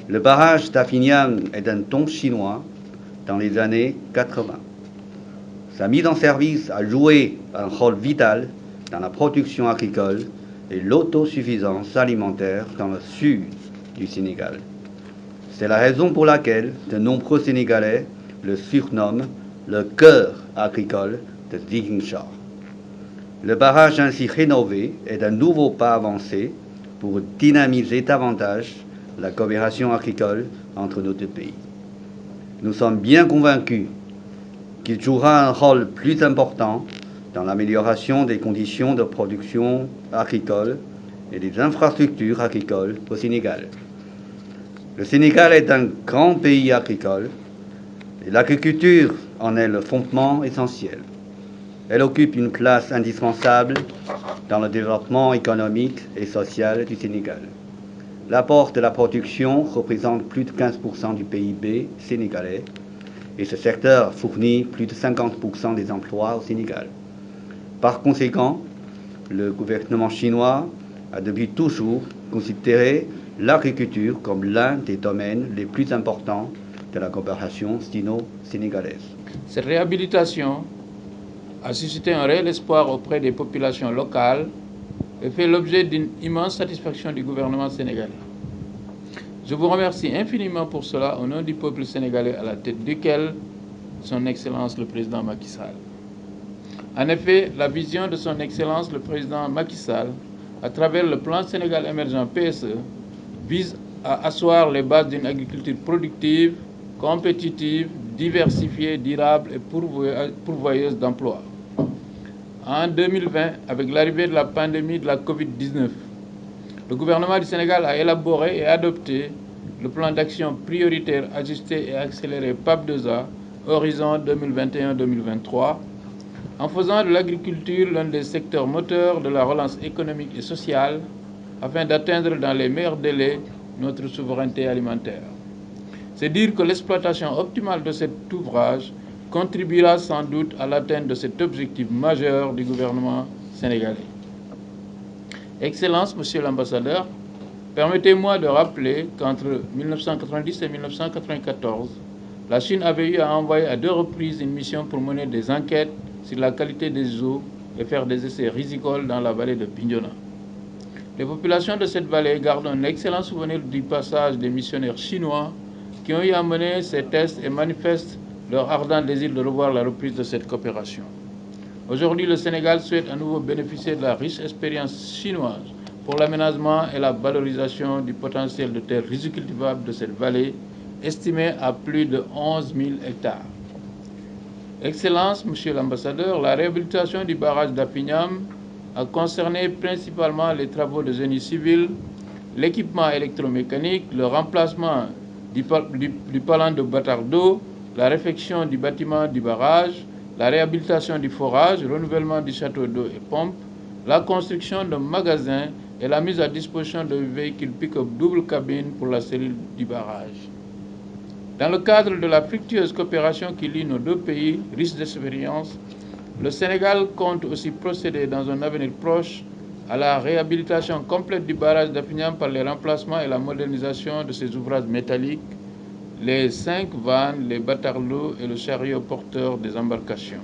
Le barrage d'Afinyam est un tombe chinois dans les années 80. Sa mise en service a joué un rôle vital dans la production agricole et l'autosuffisance alimentaire dans le sud du Sénégal. C'est la raison pour laquelle de nombreux Sénégalais le surnomment le cœur agricole de Ziguinchor. Le barrage ainsi rénové est un nouveau pas avancé pour dynamiser davantage la coopération agricole entre nos deux pays. Nous sommes bien convaincus qu'il jouera un rôle plus important dans l'amélioration des conditions de production agricole et des infrastructures agricoles au Sénégal. Le Sénégal est un grand pays agricole et l'agriculture en est le fondement essentiel. Elle occupe une place indispensable dans le développement économique et social du Sénégal. L'apport de la production représente plus de 15% du PIB sénégalais et ce secteur fournit plus de 50% des emplois au Sénégal. Par conséquent, le gouvernement chinois a depuis toujours considéré l'agriculture comme l'un des domaines les plus importants de la coopération sino-sénégalaise. Cette réhabilitation a suscité un réel espoir auprès des populations locales et fait l'objet d'une immense satisfaction du gouvernement sénégalais. Je vous remercie infiniment pour cela au nom du peuple sénégalais à la tête duquel son Excellence le Président Macky Sall. En effet, la vision de son Excellence le Président Macky Sall, à travers le plan Sénégal émergent PSE, vise à asseoir les bases d'une agriculture productive, compétitive, diversifiée, durable et pourvoyeuse d'emplois. En 2020, avec l'arrivée de la pandémie de la Covid-19, le gouvernement du Sénégal a élaboré et adopté le plan d'action prioritaire ajusté et accéléré PAP2A, horizon 2021-2023, en faisant de l'agriculture l'un des secteurs moteurs de la relance économique et sociale, afin d'atteindre dans les meilleurs délais notre souveraineté alimentaire. C'est dire que l'exploitation optimale de cet ouvrage contribuera sans doute à l'atteinte de cet objectif majeur du gouvernement sénégalais. Excellence, Monsieur l'ambassadeur, permettez-moi de rappeler qu'entre 1990 et 1994, la Chine avait eu à envoyer à 2 reprises une mission pour mener des enquêtes sur la qualité des eaux et faire des essais rizicoles dans la vallée de Bignona. Les populations de cette vallée gardent un excellent souvenir du passage des missionnaires chinois qui ont eu à mener ces tests et manifestent leur ardent désir de revoir la reprise de cette coopération. Aujourd'hui, le Sénégal souhaite à nouveau bénéficier de la riche expérience chinoise pour l'aménagement et la valorisation du potentiel de terres rizicultivables de cette vallée, estimé à plus de 11 000 hectares. Excellence, Monsieur l'ambassadeur, la réhabilitation du barrage d'Afinyam a concerné principalement les travaux de génie civil, l'équipement électromécanique, le remplacement du palan de bâtard d'eau, la réfection du bâtiment du barrage, la réhabilitation du forage, le renouvellement du château d'eau et pompe, la construction de magasins et la mise à disposition de véhicules pick-up double cabine pour la cellule du barrage. Dans le cadre de la fructueuse coopération qui lie nos deux pays, riches d'expérience, le Sénégal compte aussi procéder dans un avenir proche à la réhabilitation complète du barrage d'Afinyam par les remplacements et la modernisation de ses ouvrages métalliques, les 5 vannes, les bâtards d'eau et le chariot porteur des embarcations.